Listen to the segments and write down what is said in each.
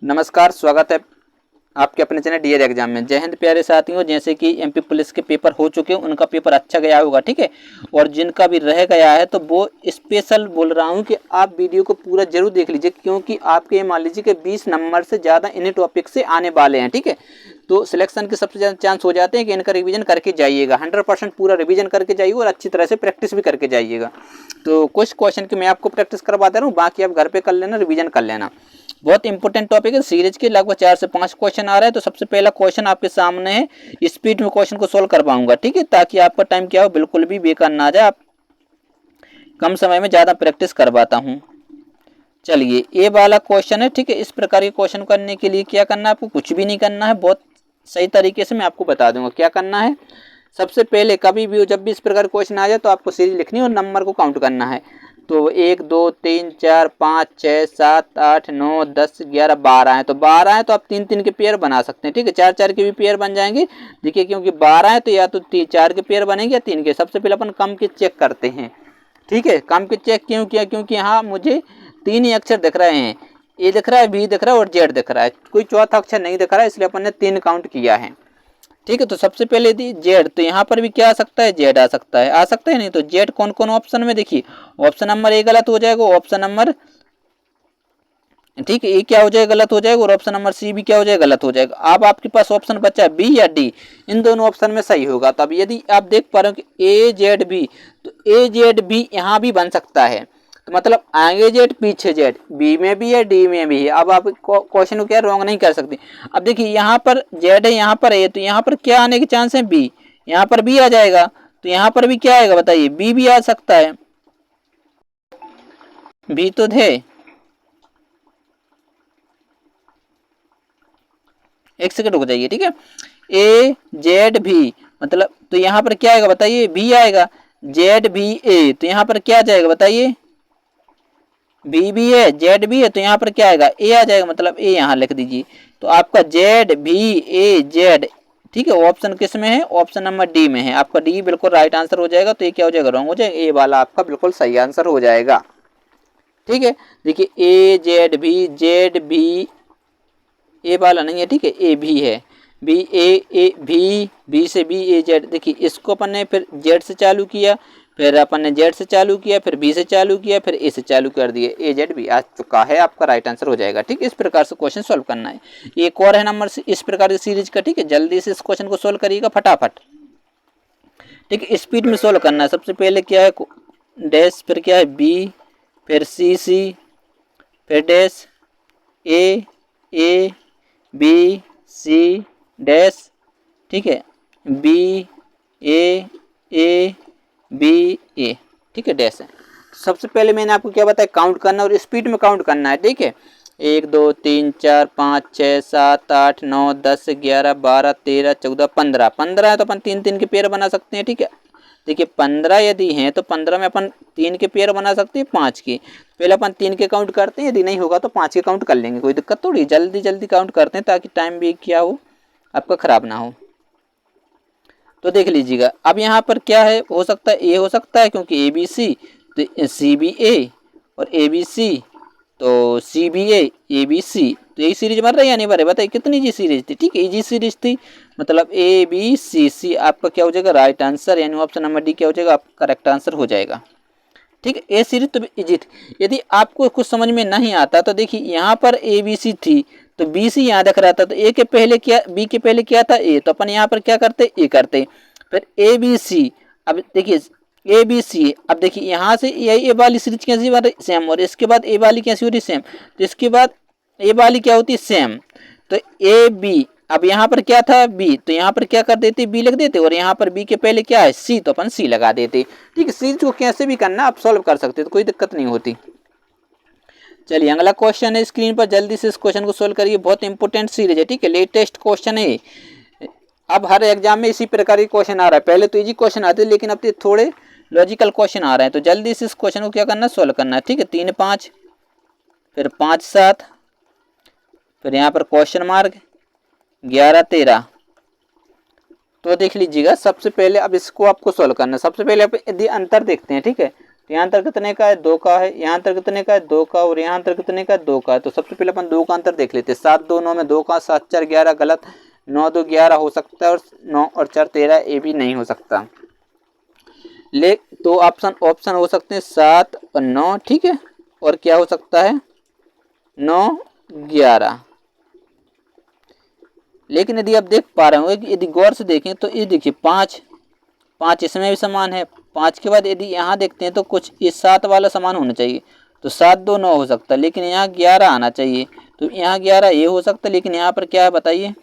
नमस्कार, स्वागत है आपके अपने चैनल डीएड एग्जाम में। जय हिंद प्यारे साथियों। जैसे कि एमपी पुलिस के पेपर हो चुके हैं, उनका पेपर अच्छा गया होगा, ठीक है। और जिनका भी रह गया है तो वो स्पेशल बोल रहा हूं कि आप वीडियो को पूरा जरूर देख लीजिए, क्योंकि आपके मान लीजिए कि 20 नंबर से ज़्यादा इन्हीं टॉपिक से आने वाले हैं, ठीक है। तो सिलेक्शन के सबसे ज़्यादा चांस हो जाते हैं कि इनका रिवीजन करके जाइएगा। 100% पूरा रिवीजन करके जाइए और अच्छी तरह से प्रैक्टिस भी करके जाइएगा। तो कुछ क्वेश्चन की मैं आपको प्रैक्टिस करवा दे रहा हूँ, बाकी आप घर पे कर लेना, रिवीजन कर लेना। बहुत इंपॉर्टेंट टॉपिक है। सीरीज के लगभग 4 से 5 क्वेश्चन आ रहे हैं। तो सबसे पहला क्वेश्चन आपके सामने है, स्पीड में क्वेश्चन को सोल्व करवाऊंगा, ठीक है, ताकि आपका टाइम क्या हो, बिल्कुल भी बेकार ना जाए। आप कम समय में ज़्यादा प्रैक्टिस करवाता हूँ। चलिए, ये वाला क्वेश्चन है, ठीक है। इस प्रकार के क्वेश्चन करने के लिए क्या करना है, आपको कुछ भी नहीं करना है। बहुत सही तरीके से मैं आपको बता दूंगा क्या करना है। सबसे पहले कभी भी जब भी इस प्रकार क्वेश्चन आ जाए तो आपको सीरीज लिखनी है और नंबर को काउंट करना है। तो 1 2 3 4 5 6 7 8 9 10 11 12 है। तो 12 है तो आप 3-3 के पेयर बना सकते हैं, ठीक है। 4-4 के भी पेयर बन जाएंगे। देखिए, क्योंकि 12 है तो या तो 4 के पेयर बनेंगे या 3 के। सबसे पहले अपन कम के चेक करते हैं, ठीक है। कम के चेक क्यों किया, क्योंकि यहाँ मुझे 3 ही अक्षर दिख रहे हैं। ए दिख रहा है, बी दिख रहा है और जेड दिख रहा है। कोई चौथा अक्षर नहीं दिख रहा है, इसलिए अपन ने 3 काउंट किया है, ठीक है। तो सबसे पहले यदि जेड, तो यहाँ पर भी क्या आ सकता है, जेड आ सकता है, आ सकता है नहीं। तो जेड कौन कौन ऑप्शन में, देखिए ऑप्शन नंबर ए गलत हो जाएगा, ऑप्शन नंबर, ठीक है, ए क्या हो जाएगा, गलत हो जाएगा, और ऑप्शन नंबर सी भी क्या हो जाएगा, गलत हो जाएगा। अब आपके पास ऑप्शन बचा है बी या डी, इन दोनों ऑप्शन में सही होगा। तो अब यदि आप देख पा रहे हो कि ए जेड बी, तो ए जेड बी यहाँ भी बन सकता है। तो मतलब आगे जेड पीछे जेड, बी में भी है डी में भी है। अब आप क्वेश्चन को क्या रॉन्ग नहीं कर सकते। अब देखिए, यहाँ पर जेड है, यहाँ पर ए, तो यहाँ पर क्या आने के चांस है, बी। यहाँ पर बी आ जाएगा, तो यहाँ पर भी क्या आएगा बताइए, बी भी आ सकता है। बी तो थे, एक सेकंड रुक जाइए, ठीक है। ए जेड भी, मतलब तो यहाँ पर क्या आएगा बताइए, बी आएगा। जेड भी ए, तो यहाँ पर क्या आ जाएगा बताइए, बी भी है जेड भी है, तो यहाँ पर क्या आएगा, ए आ जाएगा। मतलब ए यहाँ लिख दीजिए। तो आपका जेड भी ए जेड, ठीक है। ऑप्शन किस में है, ऑप्शन नंबर डी में है। आपका डी बिल्कुल राइट आंसर हो जाएगा। तो ये क्या हो जाएगा, रॉन्ग हो जाएगा। ए वाला आपका बिल्कुल सही आंसर हो जाएगा, ठीक है। देखिए, ए जेड भी ए वाला नहीं है, ठीक है, ए भी है। बी ए भी, बी से बी ए जेड। देखिए, इसको अपन ने फिर जेड से चालू किया, फिर अपन ने जेड से चालू किया, फिर बी से चालू किया, फिर ए से चालू कर दिए। ए जेड बी आ चुका है, आपका राइट आंसर हो जाएगा, ठीक है। इस प्रकार से क्वेश्चन सोल्व करना है। एक और है नंबर से इस प्रकार की सीरीज का, ठीक है। जल्दी से इस क्वेश्चन को सोल्व करिएगा फटाफट, ठीक है। स्पीड में सोल्व करना है। सबसे पहले क्या है, डैश, फिर क्या है बी, फिर सी सी, फिर dash, A B C dash, ठीक है, बी ए बी ए, ठीक है, डैश है। सबसे पहले मैंने आपको क्या बताया, काउंट करना और स्पीड में काउंट करना है, ठीक है। 1 2 3 4 5 6 7 8 9 10 11 12 13 14 15, 15 है तो अपन 3-3 के पेयर बना सकते हैं, ठीक है। देखिए, 15 यदि हैं तो 15 में अपन 3 के पेयर बना सकते हैं, 5 के। पहले अपन 3 के काउंट करते हैं, यदि नहीं होगा तो 5 के काउंट कर लेंगे, कोई दिक्कत थोड़ी। जल्दी जल्दी काउंट करते हैं ताकि टाइम भी क्या हो, आपका खराब ना हो। तो देख लीजिएगा, अब यहाँ पर क्या है, हो सकता है ए हो सकता है, क्योंकि ए बी सी, तो सी बी ए, और ए बी सी, तो सी बी ए बी सी। तो यही सीरीज बन रही है या नहीं बन रही, बताइए कितनी इजी सीरीज थी, ठीक है, इजी सीरीज थी। मतलब ए बी सी, सी आपका क्या हो जाएगा, राइट आंसर, यानी ऑप्शन नंबर डी क्या हो जाएगा, आपका करेक्ट आंसर हो जाएगा, ठीक है। ए सीरीज तो इजी थी। यदि आपको कुछ समझ में नहीं आता तो देखिए, यहाँ पर ए बी सी थी, तो बी सी यहाँ दिख रहा था, तो ए के पहले क्या, बी के पहले क्या था, ए, तो अपन यहाँ पर क्या करते, ए करते। फिर ए बी सी, अब देखिए ए बी सी, अब देखिए यहाँ से यही ए वाली सीरीज कैसी बन रही, सेम, और इसके बाद ए वाली कैसी हो रही, सेम। तो इसके बाद ए वाली क्या होती है, सेम। तो ए बी, अब यहाँ पर क्या था, बी, तो यहाँ पर क्या कर देते, बी लिख देते, और यहाँ पर बी के पहले क्या है, सी, तो अपन सी लगा देते, ठीक है। सीरीज को कैसे भी करना आप सॉल्व कर सकते, तो कोई दिक्कत नहीं होती। चलिए, अगला क्वेश्चन है स्क्रीन पर, जल्दी से इस क्वेश्चन को सोल्व करिए। बहुत इंपॉर्टेंट सीरीज है, ठीक है, लेटेस्ट क्वेश्चन है। अब हर एग्जाम में इसी प्रकार के क्वेश्चन आ रहा है। पहले तो इजी क्वेश्चन आते थे, लेकिन अब तो थोड़े लॉजिकल क्वेश्चन आ रहे हैं। तो जल्दी से इस क्वेश्चन को क्या करना है, सोल्व करना है, ठीक है। 3 5, फिर 5 7, फिर यहाँ पर क्वेश्चन मार्क, 11 13। तो देख लीजिएगा, सबसे पहले अब इसको आपको सोल्व करना है। सबसे पहले आप यदि अंतर देखते हैं, ठीक है, तो यहाँ अंतर कितने का है, 2 का है, यहाँ अंतर कितने का है, 2 का, और यहाँ अंतर कितने का है, 2 का है। तो सबसे पहले अपन 2 का अंतर देख लेते हैं। 7 2 9 में 2 का, 7 4 11 गलत, 9 2 11 हो सकता है, और 9 और 4 13 ये भी नहीं हो सकता। तो ऑप्शन हो सकते हैं 7 और 9, ठीक है, और क्या हो सकता है 9 11। लेकिन यदि आप देख पा रहे होंगे कि यदि गौर से देखें तो ये देखिए 5 इसमें भी समान है। 5 के बाद यदि यहाँ देखते हैं तो कुछ ये 7 वाला समान होना चाहिए, तो 7 2 9 हो सकता है, लेकिन यहाँ 11 आना चाहिए, तो यहाँ 11 ये हो सकता है, लेकिन यहाँ पर क्या है बताइए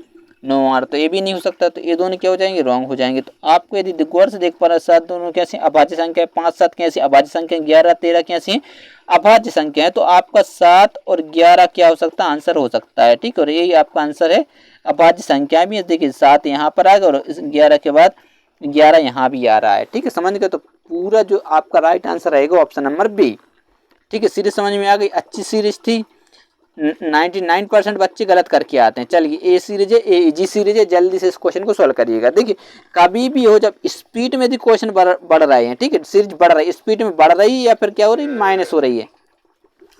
9 आ रहा, तो ये भी नहीं हो सकता। तो ये दोनों क्या हो जाएंगे, रॉन्ग हो जाएंगे। तो आपको यदि गौर से देख पा रहे हैं 7 दोनों कैसी अभाज्य संख्या है, 5 7 कैसी अभाज्य संख्या, 11 13 कैसी अभाज्य संख्या है, तो आपका 7 और 11 क्या हो सकता है, आंसर हो सकता है, ठीक है। और यही आपका आंसर है। अभाज्य संख्या भी देखिए 7 यहाँ पर आएगा और 11 के बाद 11 यहाँ भी आ रहा है, ठीक है, समझ गए। तो पूरा जो आपका राइट आंसर रहेगा ऑप्शन नंबर बी, ठीक है। सीरीज समझ में आ गई, अच्छी सीरीज थी। 99% बच्चे गलत करके आते हैं। चलिए ए सीरीज है, ए इजी सीरीज है, जल्दी से इस क्वेश्चन को सॉल्व करिएगा। देखिए कभी भी हो, जब स्पीड में यदि क्वेश्चन बढ़ रहे हैं, ठीक है, सीरीज बढ़ रही है, स्पीड में बढ़ रही है या फिर क्या हो रही है, माइनस हो रही है,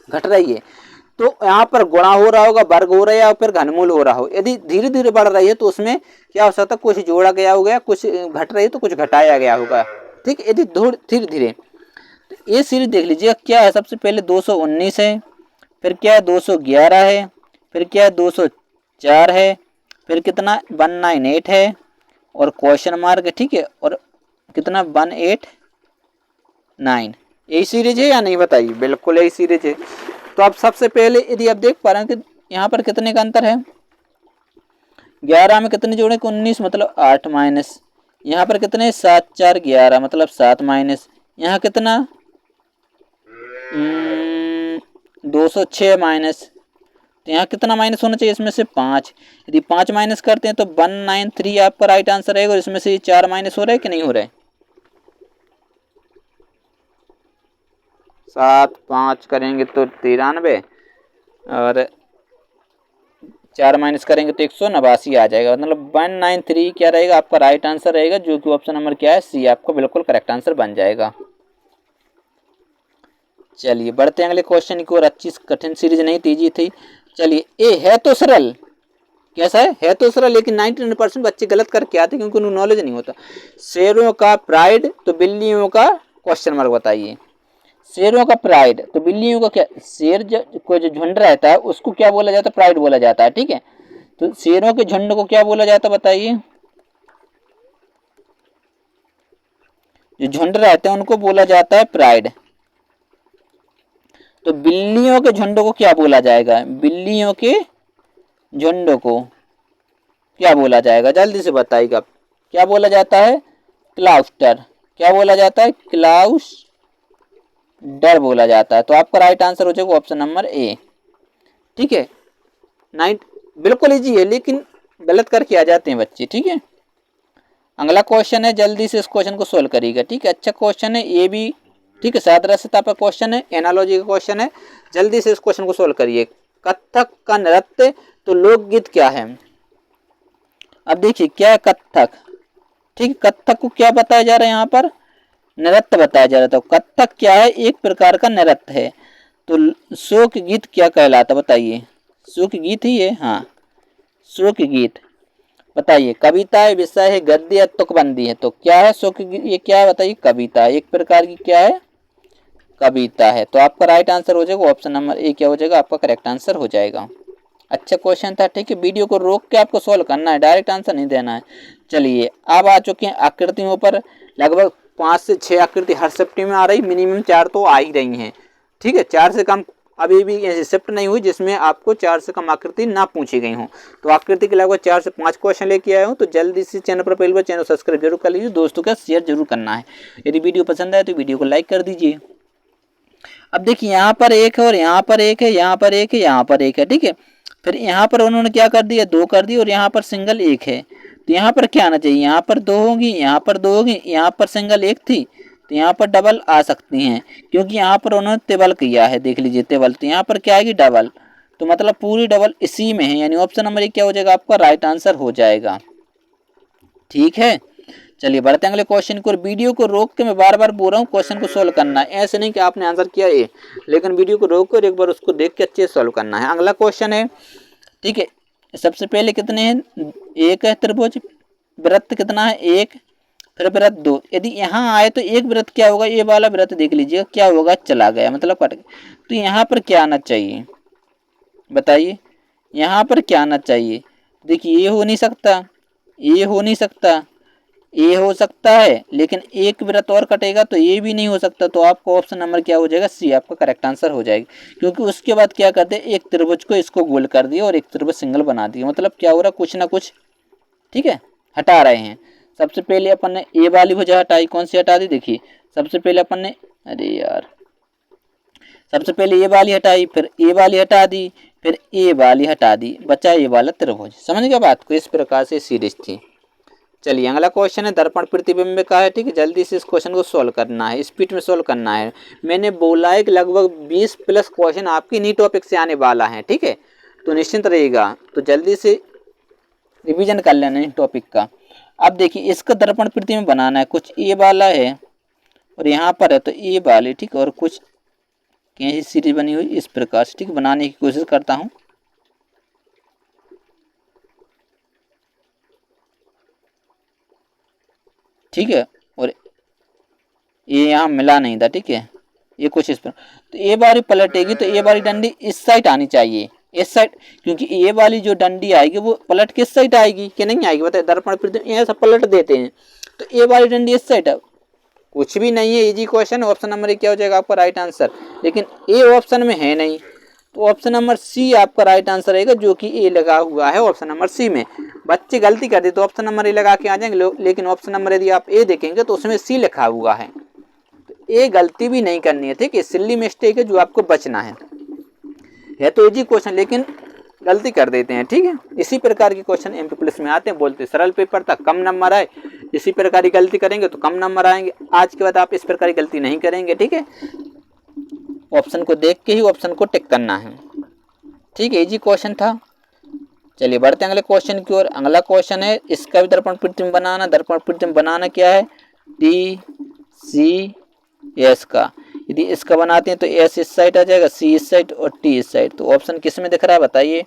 घट रही है, तो यहाँ पर गुणा हो रहा होगा, वर्ग हो रहा है या फिर घनमूल हो रहा हो। यदि धीरे धीरे बढ़ रही है तो उसमें क्या हो सकता है, कुछ जोड़ा गया होगा, कुछ घट रही है तो कुछ घटाया गया होगा, ठीक है। यदि धीरे धीरे, तो ये सीरीज देख लीजिए क्या है। सबसे पहले 219 है, फिर क्या है 211 है, फिर क्या है 204 है, फिर कितना 198 है, और क्वेश्चन मार्क है, ठीक है, और कितना 189। यही सीरीज है या नहीं बताइए, बिल्कुल यही सीरीज है। तो आप सबसे पहले यदि आप देख पा रहे हैं कि यहाँ पर कितने का अंतर है, 11 में कितने जोड़े, 19 मतलब 8 माइनस, यहाँ पर कितने 7 4 11 मतलब 7 माइनस, यहाँ कितना 206 माइनस, तो यहाँ कितना माइनस होना चाहिए, इसमें से 5। यदि 5 माइनस करते हैं तो 193 आपका राइट आंसर रहेगा, और इसमें से 4 माइनस हो रहा है कि नहीं हो रहा है। 7 5 करेंगे तो 93, और 4 माइनस करेंगे तो 189 आ जाएगा, मतलब 193 क्या रहेगा आपका राइट आंसर रहेगा, जो कि ऑप्शन नंबर क्या है, सी आपका बिल्कुल करेक्ट आंसर बन जाएगा। चलिए बढ़ते हैं अगले क्वेश्चन की ओर। अच्छी कठिन सीरीज नहीं तेजी थी। चलिए ए है तो सरल, कैसा है तो सरल, लेकिन 99% बच्चे गलत करके आते क्योंकि उन्हें नॉलेज नहीं होता। शेरों का प्राइड तो बिल्लियों का क्वेश्चन मार्क बताइए। शेरों का प्राइड तो बिल्लियों का क्या, शेर को जो झुंड रहता है उसको क्या बोला जाता है, प्राइड बोला जाता है, ठीक है। तो शेरों के झुंड को क्या बोला जाता है बताइए, जो झुंड रहते हैं उनको बोला जाता है प्राइड। तो बिल्लियों के झुंड को क्या बोला जाएगा, बिल्लियों के झुंड को क्या बोला जाएगा, जल्दी से बताइएगा। क्या बोला जाता है, क्लाउस्टर। क्या बोला जाता है, क्लाउस्टर बोला जाता है। तो आपका राइट आंसर हो जाएगा ऑप्शन नंबर ए, ठीक है। 9 बिल्कुल इजी है, लेकिन गलत करके आ जाते हैं बच्चे, ठीक है। अगला क्वेश्चन है, जल्दी से इस क्वेश्चन को सोल्व करिएगा, ठीक है। अच्छा क्वेश्चन है ये भी, ठीक है, सादृश्यता पर क्वेश्चन है, एनालॉजी का क्वेश्चन है। जल्दी से इस क्वेश्चन को सोल्व करिए। कथक का नृत्य तो लोकगीत क्या है। अब देखिए क्या है कथक, ठीक, कथक को क्या बताया जा रहा है, यहाँ पर नृत्य बताया जा रहा है। तो कथक क्या है, एक प्रकार का नृत्य है। तो शोक गीत क्या कहलाता बताइए, शोक गीत ही है, हाँ शोक गीत। बताइए कविता है, विषय है, गद्य है, तुकबंदी है। तो क्या है शोक गीत, ये क्या है बताइए, कविता है, एक प्रकार की क्या है, कविता है। तो आपका राइट आंसर हो जाएगा ऑप्शन नंबर ए, क्या हो जाएगा आपका करेक्ट आंसर हो जाएगा। अच्छा क्वेश्चन था, ठीक है। वीडियो को रोक के आपको सॉल्व करना है, डायरेक्ट आंसर नहीं देना है। चलिए अब आ चुके हैं आकृतियों पर। लगभग 5 से 6 आकृति हर शिफ्ट में आ रही, मिनिमम 4 तो आ ही रही हैं, ठीक है। 4 से कम अभी भी ऐसी शिफ्ट नहीं हुई जिसमें आपको 4 से कम आकृति ना पूछी गई हो। तो आकृति के लगभग 4 से 5 क्वेश्चन लेके आया हूँ। तो जल्दी से चैनल पर पहली बार चैनल सब्सक्राइब जरूर कर लीजिए, दोस्तों का शेयर जरूर करना है। यदि वीडियो पसंद आए तो वीडियो को लाइक कर दीजिए। अब देखिए यहाँ पर एक है, और यहाँ पर एक है, यहाँ पर एक है, यहाँ पर एक है, ठीक है। फिर यहाँ पर उन्होंने क्या कर दिया, 2 कर दिया, और यहाँ पर सिंगल 1 है। तो यहाँ पर क्या आना चाहिए, यहाँ पर 2 होगी, यहाँ पर 2 होगी, यहाँ पर सिंगल 1 थी, तो यहाँ पर डबल आ सकती हैं, क्योंकि यहाँ पर उन्होंने टेबल किया है, देख लीजिए टेबल। तो यहाँ पर क्या आएगी, डबल। तो मतलब पूरी डबल इसी में है, यानी ऑप्शन नंबर 1 क्या हो जाएगा आपका राइट आंसर हो जाएगा, ठीक है। चलिए बढ़ते हैं अगले क्वेश्चन को। और वीडियो को रोक के मैं बार बार बोल रहा हूँ क्वेश्चन को सोल्व करना है, ऐसे नहीं कि आपने आंसर किया ए, लेकिन वीडियो को रोक कर एक बार उसको देख के अच्छे से सोल्व करना है। अगला क्वेश्चन है, ठीक है, सबसे पहले कितने हैं, एक है त्रिभुज, वृत्त कितना है एक, फिर वृत्त दो। यदि यहाँ आए तो एक वृत्त क्या होगा, ये वाला वृत्त देख लीजिएगा क्या होगा, चला गया मतलब कट गया। तो यहाँ पर क्या आना चाहिए बताइए, यहाँ पर क्या आना चाहिए, देखिए ये हो नहीं सकता, ये हो नहीं सकता, ये हो सकता है, लेकिन एक वृत्त और कटेगा तो ये भी नहीं हो सकता। तो आपका ऑप्शन नंबर क्या हो जाएगा, सी आपका करेक्ट आंसर हो जाएगा। क्योंकि उसके बाद क्या करते हैं, एक त्रिभुज को इसको गोल कर दिया और एक त्रिभुज सिंगल बना दिया, मतलब क्या हो रहा है, कुछ ना कुछ, ठीक है, हटा रहे हैं। सबसे पहले अपन ने ए वाली भुजा हटाई, कौन सी हटा दी, देखिए सबसे पहले अपन ने, अरे यार, सबसे पहले ए वाली हटाई, फिर ए वाली हटा दी, फिर ए वाली हटा दी, बचा ये वाला त्रिभुज। समझ गए बात को, इस प्रकार से सीरीज थी। चलिए अगला क्वेश्चन है दर्पण प्रतिबिंब का है, ठीक है, जल्दी से इस क्वेश्चन को सोल्व करना है, स्पीड में सोल्व करना है। मैंने बोला है कि लगभग 20 प्लस क्वेश्चन आपकी नी टॉपिक से आने वाला है, ठीक है, तो निश्चिंत रहिएगा, तो जल्दी से रिवीजन कर लेना इन टॉपिक का। अब देखिए इसका दर्पण प्रतिबिंब बनाना है, कुछ ए वाला है और यहाँ पर है तो ए वाली, ठीक है, और कुछ कैसी सीरीज बनी हुई इस प्रकार से, ठीक, बनाने की कोशिश करता हूँ। ठीक है, और ये यहाँ मिला नहीं था, ठीक है, ये कुछ इस पर, तो ये बारी पलटेगी तो ये वाली डंडी इस साइड आनी चाहिए, इस साइड, क्योंकि ये वाली जो डंडी आएगी वो पलट किस साइड आएगी, कि नहीं आएगी बताए, दर्पण प्रतिबिंब ऐसा पलट देते हैं, तो ये वाली डंडी इस साइड है, कुछ भी नहीं है, इजी क्वेश्चन, ऑप्शन नंबर क्या हो जाएगा आपका राइट आंसर। लेकिन ए ऑप्शन में है नहीं, तो ऑप्शन नंबर सी आपका राइट आंसर रहेगा, जो कि ए लगा हुआ है ऑप्शन नंबर सी में। बच्चे गलती कर दे तो ऑप्शन नंबर ए लगा के आ जाएंगे, लेकिन ऑप्शन नंबर यदि आप ए देखेंगे तो उसमें सी लिखा हुआ है, तो ए गलती भी नहीं करनी है, ठीक है, सिल्ली मिस्टेक है जो आपको बचना है तो इजी क्वेश्चन लेकिन गलती कर देते हैं, ठीक है। इसी प्रकार के क्वेश्चन एमपी पुलिस में आते हैं, बोलते सरल पेपर था कम नंबर आए, इसी प्रकार की गलती करेंगे तो कम नंबर आएंगे। आज के बाद आप इस प्रकार की गलती नहीं करेंगे, ठीक है, ऑप्शन को देख के ही ऑप्शन को टिक करना है, ठीक है, इजी क्वेश्चन था। चलिए बढ़ते हैं अगले क्वेश्चन की ओर। अगला क्वेश्चन है, इसका भी दर्पण प्रतिबिंब बनाना। दर्पण प्रतिबिंब बनाना क्या है, टी सी एस का, यदि इसका बनाते हैं तो एस इस साइड आ जाएगा, सी इस साइड और टी इस साइड। तो ऑप्शन किस में दिख रहा है बताइए,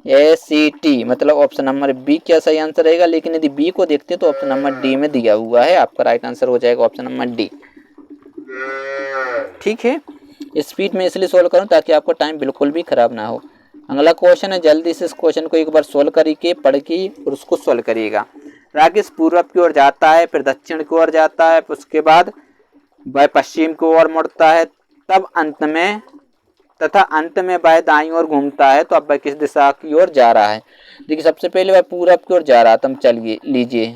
ए सी टी, मतलब ऑप्शन नंबर बी क्या सही आंसर रहेगा। लेकिन यदि बी को देखते हैं तो ऑप्शन नंबर डी में दिया हुआ है, आपका राइट आंसर हो जाएगा ऑप्शन नंबर डी, ठीक है। स्पीड में इसलिए सोल्व करूं ताकि आपका टाइम बिल्कुल भी खराब ना हो। अगला क्वेश्चन है, जल्दी से इस क्वेश्चन को एक बार सोल्व करके पढ़ के और उसको सोल्व करिएगा। राकेश पूर्व की ओर जाता है, फिर दक्षिण की ओर जाता है, उसके बाद वह पश्चिम की ओर मुड़ता है, तब अंत में वह दाईं ओर घूमता है, तो अब वह किस दिशा की ओर जा रहा है। देखिए सबसे पहले वह पूरब की ओर जा रहा था, चलिए लीजिए,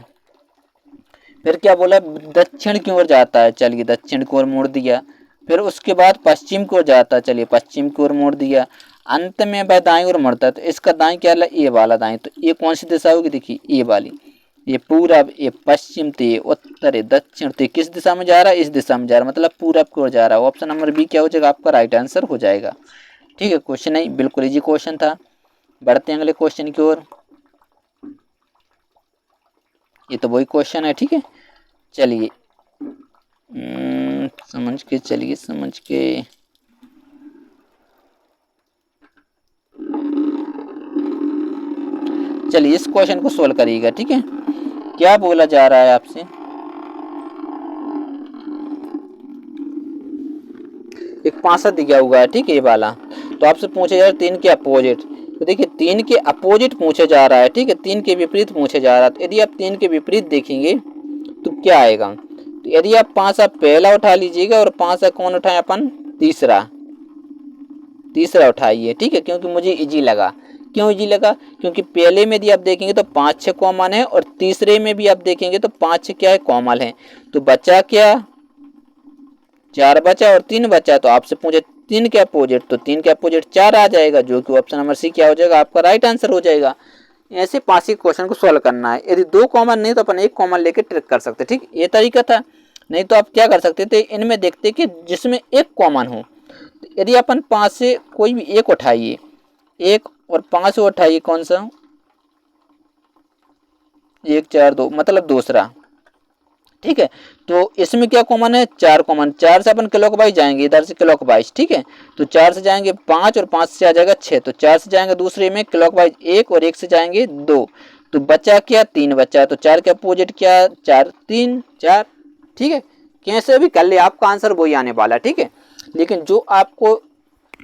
फिर क्या बोला, दक्षिण की ओर जाता है, चलिए दक्षिण की ओर मोड़ दिया, फिर उसके बाद पश्चिम की ओर जाता है, चलिए पश्चिम की ओर मोड़ दिया, अंत में वह दाईं ओर मुड़ता है, तो इसका दाईं क्या है, ये वाला दाईं, तो ये कौन सी दिशा होगी, देखिए ये वाली, ये पूरब, ये पश्चिम, तो ये उत्तर, दक्षिण, तो किस दिशा में जा रहा है, इस दिशा में जा रहा है, मतलब पूरब की ओर जा रहा है। ऑप्शन नंबर बी क्या हो जाएगा आपका राइट आंसर हो जाएगा, ठीक है। क्वेश्चन नहीं, बिल्कुल इजी क्वेश्चन था। बढ़ते हैं अगले क्वेश्चन की ओर, ये तो वही क्वेश्चन है, ठीक है। चलिए समझ के चलिए, समझ के, चलिए इस क्वेश्चन को सोल्व करिएगा, ठीक है। क्या बोला जा रहा है आपसे, एक 65 दिया हुआ है, ठीक है, ये वाला, तो आपसे पूछे जा रहा है 3 के अपोजिट, तो देखिए 3 के अपोजिट पूछे जा रहा है, ठीक है, 3 के विपरीत पूछे जा रहा है। तो यदि आप 3 के विपरीत देखेंगे तो क्या आएगा, तो यदि आप 5 पहला उठा लीजिएगा और 5 कौन उठाए अपन, तीसरा उठाइए, ठीक है, क्योंकि मुझे इजी लगा। क्यों इजी लगा, क्योंकि पहले में यदि आप देखेंगे तो 5 6 कॉमन है, और तीसरे में भी आप देखेंगे तो 5 6 क्या है, कॉमन है, तो बचा क्या, 4 बचा और 3 बचा, तो आपसे पूछे 3 के अपोजिट, तो 3 के अपोजिट 4 आ जाएगा, जो कि ऑप्शन नंबर सी क्या हो जाएगा आपका राइट आंसर हो जाएगा। ऐसे 5 क्वेश्चन को सोल्व करना है। यदि 2 कॉमन नहीं तो अपन 1 कॉमन लेके ट्रिक कर सकते, ठीक, ये तरीका था। नहीं तो आप क्या कर सकते थे, इनमें देखते कि जिसमें 1 कॉमन हो, तो यदि अपन 5 से कोई भी 1 उठाइए, 1 और 5 उठाइए, कौन सा, 1 4 2, मतलब दूसरा, ठीक है। तो इसमें क्या कॉमन है, 4 कॉमन, 4 से अपन क्लॉकवाइज जाएंगे, इधर से क्लॉकवाइज, ठीक है। तो 4 से जाएंगे 5 और 5 से आ जाएगा 6, तो 4 से जाएंगे दूसरे में क्लॉकवाइज 1 और 1 से जाएंगे 2, तो बचा क्या, 3 बचा, तो 4 के अपोजिट क्या, 4, 3, 4, ठीक है। कैसे भी कर ले आपका आंसर वही आने वाला, ठीक है। लेकिन जो आपको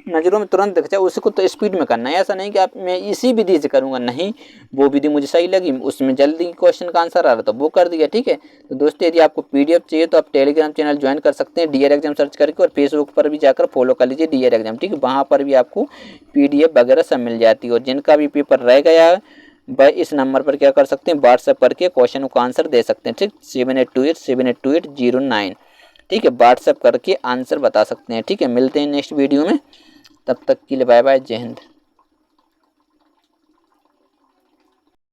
नज़रों में तुरंत दिख जाए उसको तो स्पीड में करना है, ऐसा नहीं कि आप मैं इसी विधि से करूंगा, नहीं, वो विधि मुझे सही लगी, उसमें जल्दी क्वेश्चन का आंसर आ रहा था वो कर दिया, ठीक है। तो दोस्तों यदि आपको पीडीएफ चाहिए तो आप टेलीग्राम चैनल ज्वाइन कर सकते हैं, डीआर एग्जाम सर्च करके, और फेसबुक पर भी जाकर फॉलो कर लीजिए डीआर एग्जाम, ठीक है। वहाँ पर भी आपको पीडीएफ वगैरह सब मिल जाती है, और जिनका भी पेपर रह गया है वह इस नंबर पर क्या कर सकते हैं, व्हाट्सएप करके क्वेश्चन का आंसर दे सकते हैं, ठीक, 7828782809, ठीक है। व्हाट्सएप करके आंसर बता सकते हैं, ठीक है। मिलते हैं नेक्स्ट वीडियो में, तब तक के लिए बाय बाय, जय हिंद।